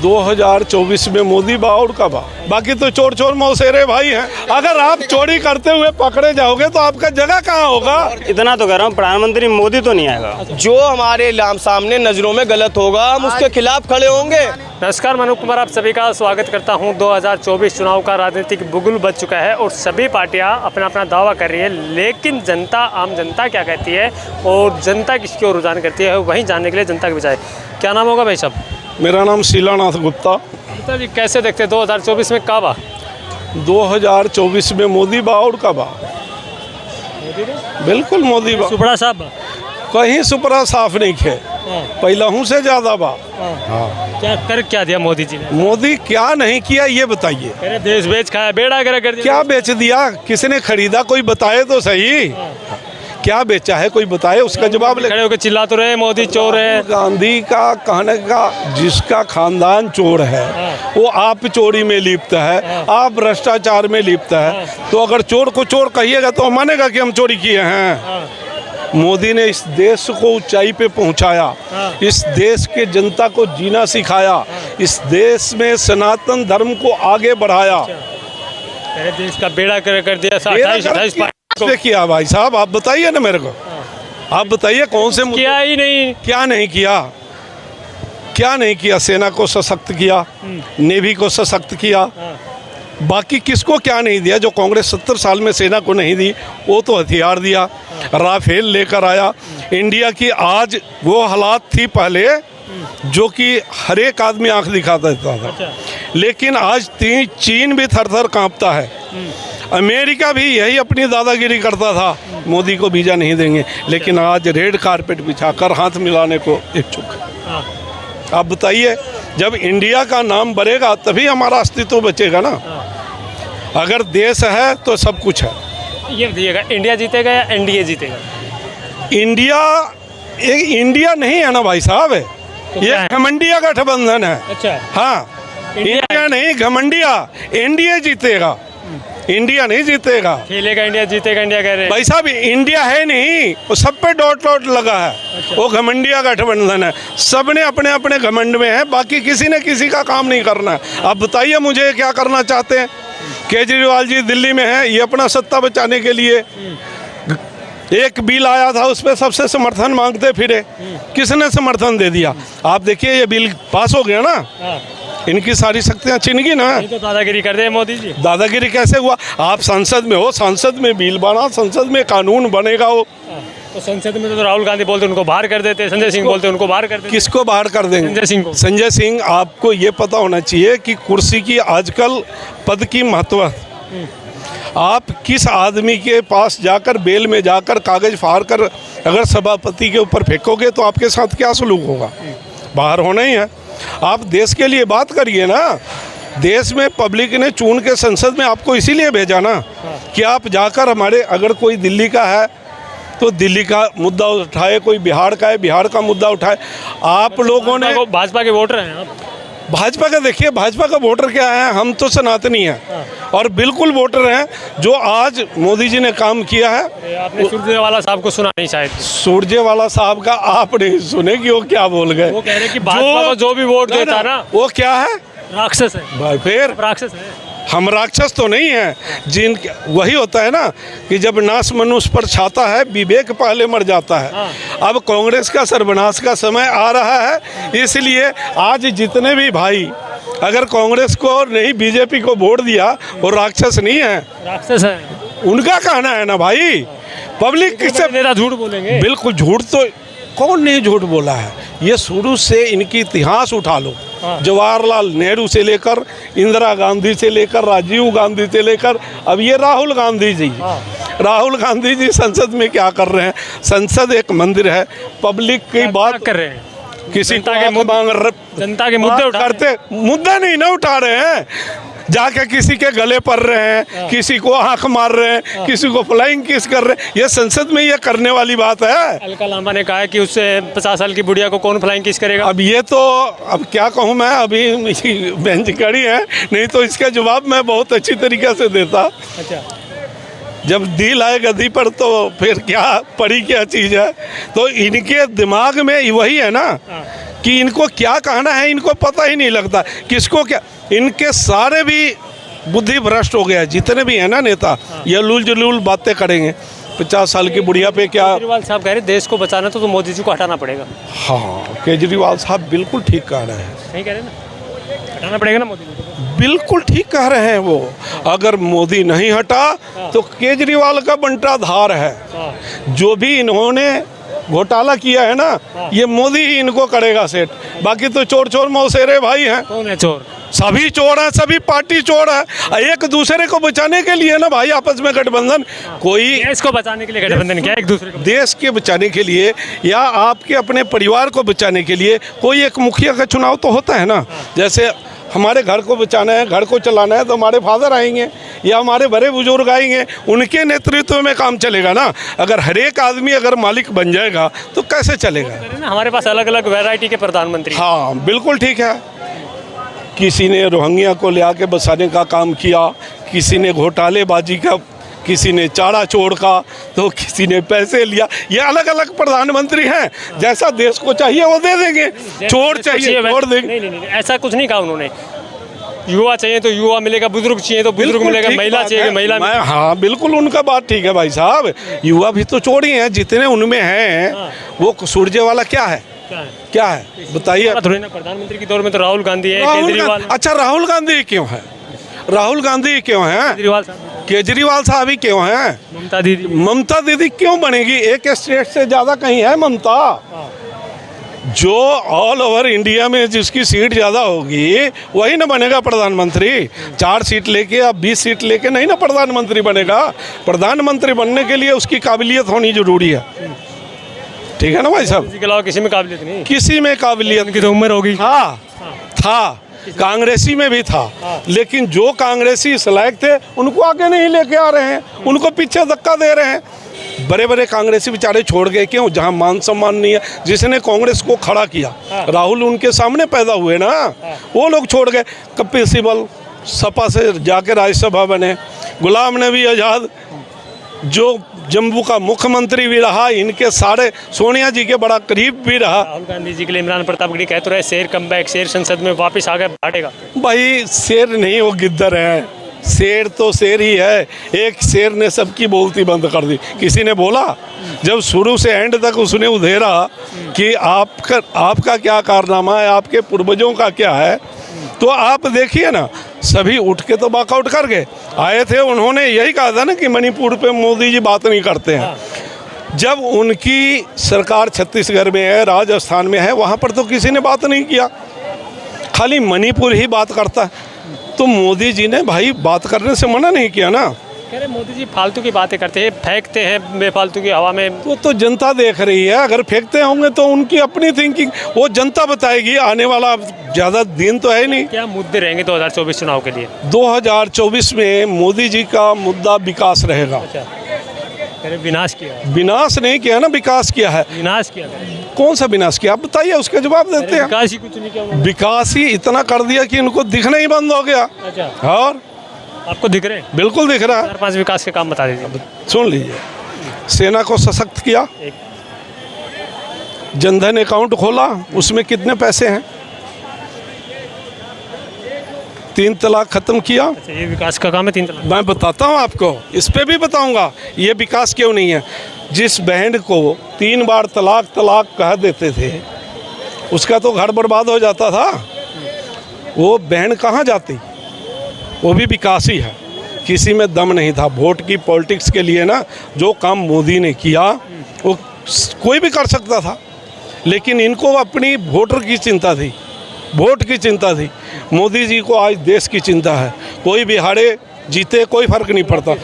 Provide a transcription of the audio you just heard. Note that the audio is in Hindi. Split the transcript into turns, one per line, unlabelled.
2024 में मोदी बा और का बा, बाकी तो चोर चोर मौसेरे भाई हैं। अगर आप चोरी करते हुए पकड़े जाओगे तो आपका जगह कहाँ होगा?
इतना तो कह रहा हूँ, प्रधानमंत्री मोदी तो नहीं आएगा।
जो हमारे सामने नजरों में गलत होगा हम उसके खिलाफ खड़े होंगे।
नमस्कार, मनोज कुमार आप सभी का स्वागत करता हूं। 2024 चुनाव का राजनीतिक बुगुल बज चुका है और सभी पार्टियां अपना अपना दावा कर रही है, लेकिन जनता, आम जनता क्या कहती है और जनता किसकी ओर रुझान करती है, वहीं जानने के लिए जनता के बजाय। क्या नाम होगा भाई साहब?
मेरा नाम शीलानाथ गुप्ता।
गुप्ता जी, कैसे देखते हैं 2024 में का बा?
2024 में मोदी बा और का बा? बिल्कुल मोदी बा।
सुपड़ा साहब
कहीं सुपरा साफ नहीं खे, पहला हूँ से ज्यादा बा।
क्या दिया मोदी जी ने?
मोदी क्या नहीं किया ये बताइए।
अरे देश बेच खाया, बेड़ा कर दिया।
क्या बेच दिया? किसने खरीदा? कोई बताए तो सही। क्या बेचा है कोई बताए, उसका जवाब ले।
खड़े होकर चिल्ला तो रहे मोदी चोर है।
गांधी का कहने का, जिसका खानदान चोर है वो आप चोरी में लिप्त है, आप भ्रष्टाचार में लिप्त है, तो अगर चोर को चोर कहिएगा तो मानेगा कि हम चोरी किए हैं। मोदी ने इस देश को ऊंचाई पे पहुंचाया, इस देश के जनता को जीना सिखाया, इस देश में सनातन धर्म को आगे बढ़ाया।
अरे देश का बेड़ा कर दिया। 28
किया भाई साहब, आप बताइए ना मेरे को, आप बताइए कौन से
किया ही नहीं।
क्या नहीं किया? क्या नहीं किया? सेना को सशक्त किया, नेवी को सशक्त किया, बाकी किसको क्या नहीं दिया? जो कांग्रेस 70 साल में सेना को नहीं दी वो तो हथियार दिया, राफेल लेकर आया। इंडिया की आज वो हालात थी पहले जो कि हर एक आदमी आंख दिखाता था, लेकिन आज चीन भी थर थर कांपता है। अमेरिका भी यही अपनी दादागिरी करता था, मोदी को वीज़ा नहीं देंगे, लेकिन आज रेड कारपेट बिछाकर हाथ मिलाने को इच्छुक है। आप बताइए, जब इंडिया का नाम बढ़ेगा तभी हमारा अस्तित्व बचेगा ना। अगर देश है तो सब कुछ है।
ये बताइएगा, इंडिया जीतेगा या एनडीए जीतेगा?
इंडिया नहीं है ना भाई साहब,
तो
ये घमंडिया गठबंधन है।
अच्छा,
हाँ, इंडिया नहीं, घमंडिया। एनडीए जीतेगा, इंडिया नहीं जीतेगा।
खेलेगा इंडिया, जीतेगा इंडिया कह रहे हैं
भाई साहब। इंडिया है नहीं, वो सब पे डॉट डॉट लगा है।
अच्छा।
वो घमंडिया गठबंधन है, सबने अपने अपने घमंड में है, बाकी किसी ने किसी का काम नहीं करना है। आप बताइए मुझे क्या करना चाहते हैं? केजरीवाल जी दिल्ली में है, ये अपना सत्ता बचाने के लिए एक बिल आया था, उस पर सबसे समर्थन मांगते फिरे, किसने समर्थन दे दिया? आप देखिए ये बिल पास हो गया ना, इनकी सारी शक्तियां छिन गई ना।
तो दादागिरी कर दे मोदी जी।
दादागिरी कैसे हुआ? आप संसद में हो, संसद में बिल बना, संसद में कानून बनेगा। वो
तो संसद में तो राहुल गांधी बोलते उनको बाहर कर देते, संजय सिंह बोलते उनको बाहर कर देते।
किसको बाहर कर देंगे?
संजय सिंह को।
संजय सिंह, आपको ये पता होना चाहिए कि कुर्सी की आजकल पद की महत्व। आप किस आदमी के पास जाकर, बेल में जाकर कागज फाड़ कर अगर सभापति के ऊपर फेंकोगे तो आपके साथ क्या सलूक होगा? बाहर होना ही है। आप देश के लिए बात करिए ना। देश में पब्लिक ने चुन के संसद में आपको इसीलिए भेजा ना कि आप जाकर हमारे, अगर कोई दिल्ली का है तो दिल्ली का मुद्दा उठाए, कोई बिहार का है बिहार का मुद्दा उठाए। आप लोगों ने,
भाजपा के वोटर हैं आप?
भाजपा का देखिए, भाजपा का वोटर क्या है? हम तो सनातनी हैं और बिल्कुल वोटर हैं जो आज मोदी जी ने काम किया है।
आपने सुरजेवाला साहब को सुना नहीं शायद?
सुरजेवाला साहब का आप नहीं सुने कि वो क्या बोल गए?
वो कह रहे कि भाजपा को जो भी वोट देता ना,
वो क्या है?
राक्षस है।
फिर
राक्षस है।
हम राक्षस तो नहीं हैं। वही होता है ना कि जब नाश मनुष्य पर छाता है, विवेक पहले मर जाता है। अब कांग्रेस का सर्वनाश का समय आ रहा है, इसलिए आज जितने भी भाई अगर कांग्रेस को नहीं बीजेपी को वोट दिया, वो राक्षस नहीं है,
राक्षस है।
उनका कहना है ना भाई। पब्लिक किससे
झूठ बोलेंगे?
बिल्कुल झूठ तो कौन नहीं झूठ बोला है। ये शुरू से इनकी इतिहास उठा लो, जवाहरलाल नेहरू से लेकर, इंदिरा गांधी से लेकर, राजीव गांधी से लेकर, अब ये राहुल गांधी जी। राहुल गांधी जी संसद में क्या कर रहे हैं? संसद एक मंदिर है, पब्लिक की बात
कर रहे हैं,
किसी को जनता के मुद्दे उठाते, मुद्दा नहीं ना उठा रहे हैं, जाके किसी के गले पड़ रहे हैं, किसी को आंख मार रहे हैं, किसी को फ्लाइंग किस कर रहे हैं। ये संसद में ये करने वाली बात है?
अलका लांबा ने कहा है कि उससे 50 साल की बुढ़िया को कौन फ्लाइंग किस करेगा?
अब ये तो, अब क्या कहूँ मैं, अभी बेंच खड़ी है, नहीं तो इसका जवाब मैं बहुत अच्छी तरीके से देता।
अच्छा,
जब दिल आए गद्दी पर तो फिर क्या पड़ी क्या चीज़ है? तो इनके दिमाग में वही है ना कि इनको क्या कहना है इनको पता ही नहीं लगता, किसको क्या। इनके सारे भी बुद्धि भ्रष्ट हो गया, जितने भी हैं ना नेता, ये लूल जलूल बातें करेंगे। 50 साल की बुढ़िया पे क्या।
केजरीवाल साहब कह रहे देश को बचाना तो मोदी जी को हटाना पड़ेगा।
हाँ, केजरीवाल साहब बिल्कुल ठीक कह रहे हैं,
नहीं कह रहे ना, हटाना पड़ेगा ना मोदी जी को।
बिल्कुल ठीक कह रहे हैं वो। अगर मोदी नहीं हटा तो केजरीवाल का बंटाधार है। जो भी इन्होंने घोटाला किया है ना, ये मोदी ही इनको करेगा सेट। बाकी तो चोर चोर मौसेरे भाई हैं।
कौन है चोर?
सभी चोर हैं, सभी पार्टी चोर है। एक दूसरे को बचाने के लिए ना भाई आपस में गठबंधन, कोई
देश को बचाने के लिए गठबंधन क्या, एक दूसरे को
देश के बचाने के लिए या आपके अपने परिवार को बचाने के लिए कोई एक मुखिया का चुनाव तो होता है ना। जैसे हमारे घर को बचाना है, घर को चलाना है, तो हमारे फादर आएंगे या हमारे बड़े बुजुर्ग आएंगे, उनके नेतृत्व में काम चलेगा ना। अगर हर एक आदमी अगर मालिक बन जाएगा तो कैसे चलेगा।
हमारे पास अलग अलग वैरायटी के प्रधानमंत्री।
हाँ बिल्कुल ठीक है। किसी ने रोहिंग्या को ले आके बसाने का काम किया, किसी ने घोटालेबाजी का, किसी ने चारा चोर का, तो किसी ने पैसे लिया। ये अलग अलग प्रधानमंत्री हैं, जैसा देश को चाहिए वो दे देंगे। चोर चाहिए चोर देंगे।
नहीं, ऐसा कुछ नहीं कहा उन्होंने। युवा चाहिए तो युवा मिलेगा, बुजुर्ग चाहिए तो बुजुर्ग मिलेगा, महिला चाहिए तो महिला मिलेगा।
हाँ बिल्कुल उनका बात ठीक है भाई साहब। युवा भी तो चोर ही हैं, जितने उनमें हैं। वो सुरजेवाला क्या है, क्या है बताइए।
प्रधानमंत्री के दौर में तो राहुल गांधी है,
केजरीवाल। अच्छा राहुल गांधी क्यों है, राहुल गांधी क्यों है, केजरीवाल साहब ही क्यों हैं, ममता दीदी क्यों बनेगी। एक स्टेट से ज़्यादा कहीं है ममता। जो ऑल ओवर इंडिया में जिसकी सीट ज़्यादा होगी वही ना बनेगा प्रधानमंत्री। 4 सीट लेके या 20 सीट लेके नहीं ना प्रधानमंत्री बनेगा। प्रधानमंत्री बनने के लिए उसकी काबिलियत होनी जरूरी है, ठीक है ना भाई साहब।
इसके अलावा किसी में काबिलियत नहीं,
किसी में काबिलियत
की तो उम्र होगी।
हाँ था, कांग्रेसी में भी था, लेकिन जो कांग्रेसी इस लायक थे उनको आगे नहीं लेके आ रहे हैं, उनको पीछे धक्का दे रहे हैं। बड़े बड़े कांग्रेसी बेचारे छोड़ गए, क्यों, जहां मान सम्मान नहीं है। जिसने कांग्रेस को खड़ा किया, राहुल उनके सामने पैदा हुए ना, वो लोग छोड़ गए। कपिल सिब्बल सपा से जाके राज्यसभा बने, गुलाम नबी आज़ाद जो जम्मू का मुख्यमंत्री भी रहा, इनके सारे सोनिया जी के बड़ा करीब भी रहा।
राहुल गांधी जी के लिए इमरान प्रतापगढ़ी कह तो रहे शेर कम बैक, शेर संसद में वापस आ गए, बांटेगा।
भाई शेर नहीं, वो गिद्दर है। शेर तो शेर ही है। एक शेर ने सबकी बोलती बंद कर दी। किसी ने बोला, जब शुरू से एंड तक उसने उधेरा कि आपका क्या कारनामा है, आपके पूर्वजों का क्या है, तो आप देखिए ना, सभी उठ के तो वॉकआउट कर गए। आए थे, उन्होंने यही कहा था ना कि मणिपुर पे मोदी जी बात नहीं करते हैं। जब उनकी सरकार छत्तीसगढ़ में है, राजस्थान में है, वहाँ पर तो किसी ने बात नहीं किया, खाली मणिपुर ही बात करता है। तो मोदी जी ने भाई बात करने से मना नहीं किया ना।
कह रहे मोदी जी फालतू की बातें करते हैं, फेंकते हैं बेफालतू की हवा में।
तो जनता देख रही है, अगर फेंकते होंगे तो उनकी अपनी थिंकिंग वो जनता बताएगी। आने वाला ज़्यादा दिन तो है नहीं।
क्या मुद्दे रहेंगे 2024 चुनाव के लिए?
2024 में मोदी जी का मुद्दा विकास रहेगा।
अच्छा, विनाश किया?
विनाश नहीं किया ना, विकास किया है।
विनाश किया?
कौन सा विनाश किया, आप बताइए, उसका जवाब देते हैं।
विकास ही कुछ नहीं किया।
विकास ही इतना कर दिया कि इनको दिखना ही बंद हो गया।
अच्छा,
और
आपको दिख रहे हैं?
बिल्कुल दिख रहा है।
4-5 विकास के काम बता दीजिए।
सुन लीजिए, सेना को सशक्त किया, जनधन अकाउंट खोला, उसमें कितने पैसे हैं, 3 तलाक खत्म किया।
अच्छा, ये विकास का काम है 3 तलाक?
मैं बताता हूँ आपको, इस पे भी बताऊँगा ये विकास क्यों नहीं है। जिस बहन को 3 बार तलाक कह देते थे, उसका तो घर बर्बाद हो जाता था, वो बहन कहाँ जाती। वो भी विकास ही है। किसी में दम नहीं था। वोट की पॉलिटिक्स के लिए ना, जो काम मोदी ने किया वो कोई भी कर सकता था, लेकिन इनको अपनी वोटर की चिंता थी, वोट की चिंता थी। मोदी जी को आज देश की चिंता है। कोई भी हारे जीते कोई फर्क नहीं पड़ता।